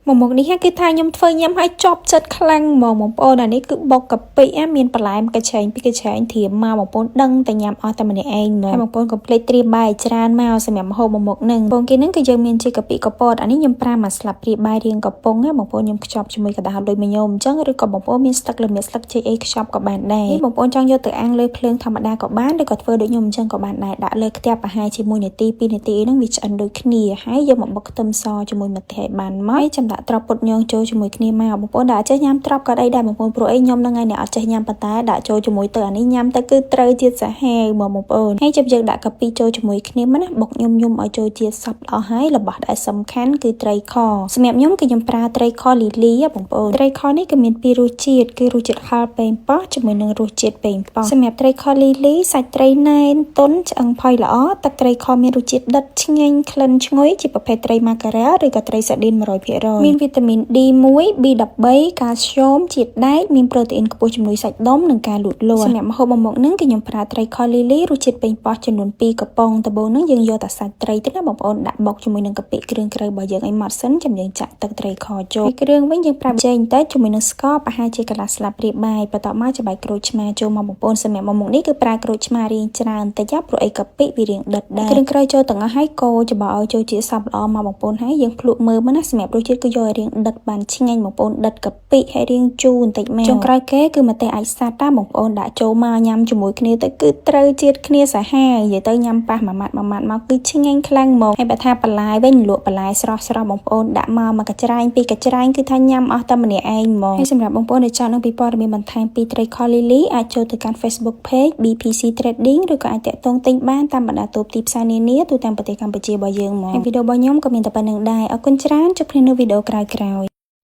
một ní ha cái thai nhom phơi nhom hay chop chất khăng một ô này cứ bọc cặp bị á miền bả lại cái chén thì mà một bốn đăng tại nhom ở tại mình anh mà một bốn complete tri bài tràn màu xem nhom hồ một nâng bốn cái nâng cái giờ miền chỉ cặp bị cặp bọt anh ấy nhom pra mà slap tri bài riêng cặp bông á một bốn nhom chop cho mình cả đào đôi mình nhom chắc rồi còn một bốn miền stuck là miền stuck chơi ấy chop các bạn này một bốn trong vô tự ăn lơi phơi thầm đa các bạn để cặp phơi đôi nhom chân các bạn này đã lơi theo cả hai chỉ mùi này ti nó bị chặn đôi khnia hái vô một bọc tâm so cho mùi mặt thẻ bàn máy chăm đã trọc bột nhon cho mùi khnia mà một bốn đã chơi nhám trọc cả đây đã một bốn pro ấy nhom đang ngày này ở chơi nhám bát tá đã cho mùi tờ anh ấy nhám ta cứ trời chia sẻ hè mà một bốn hay chụp giật đã cặp pi cho mùi khnia mất bọc nhom ở cho chia sập ở hái là bỏ đã sầm khán cứ trời kho xem nhom cái nhom pra trời kho lì á một bốn trời kho này cái miền pi ru chiết hal pen po cho mùi nâng ru chiết pen po xem trời kho lì sạch trời này tốn chẳng phơi lỏ ta trời kho miền ru chiết đất ngay khăn chuối chỉประเภท ត្រី mackerel ឬក៏ ត្រី sardine 100%មាន vitamin D1 B13 calcium ជាតិដែកមាន protein ខ្ពស់ជំនួយសាច់ដុំនិងការលូតលាស់សម្រាប់ម្ហូបមួយមុខហ្នឹងគឺខ្ញុំប្រើត្រីខលីលីរសជាតិប៉េងប៉ោះចំនួន2កំប៉ុងដំបូងហ្នឹងយើងយកតែសាច់ត្រីទៅណាបងប្អូនដាក់បុកជាមួយនឹងកាពិគ្រឿងក្រៅរបស់យើងឲ្យម៉ត់សិនចាំយើងចាក់ទឹកត្រីខចូលគ្រឿងវិញយើងប្រើចេញទៅជាមួយនឹងស្ករប្រហែលជាកន្លះស្លាបព្រាបាយបន្ទាប់មកច្បាយក្រូចឆ្មាចូលមកបងប្អូនសម្រាប់មុខនេះគឺប្រើក្រូចឆ្មារាងច្រើនតិចព្រោះអីកាពិវារាងដិតដែរគ្រឿងក្រៅចូលទាំងអស់ហើយកូរច្បល់ឲ្យចូលជាសព្វល្អមកបងប្អូនហើយយើងភ្លក់មើលមកណាសម្រាប់រសជាតិគឺយកឲ្យរាងដិតបានឆ្ងាញ់បងប្អូនដិតកាពិហើយរាងជូរបន្តិចមកចុងក្រោយគេគឺម្ទេសអាចសាត់តាបងប្អូនដាក់ចូលមកញ៉ាំជាមួយគ្នាទៅគឺត្រូវជាតិគ្នាសាហាវនិយាយទៅញ៉ាំប៉ះមួយម៉ាត់មកគឺឆ្ងាញ់ខ្លាំងហ្មងហើយបើថាបន្លែវិញលក់បន្លែស្រស់បងប្អូនដាក់មកមួយកញ្ច្រែងពីរកញ្ច្រែងគឺថាញ៉ាំអស់តែម្នាក់ឯងហ្មងហើយសម្រាប់បងប្អូនដែលចង់នឹងពីព័ត៌មានបន្ថែមពីត្រីខលីលីអាចចូលទៅកាន់ Facebook page BPC Trading ឬក៏អាចតាក់ទងទិញបានតាមបណ្ដាតូបទីផ្សារនានាទូទាំងប្រទេសកម្ពុជារបស់យើងហ្មងហើយវីដេអូរបស់ខ្ញុំក៏មានតែប៉ុណ្្នឹងដែរអរគុណច្រើនជួបគ្នានៅវីដេអូក្រោយៗ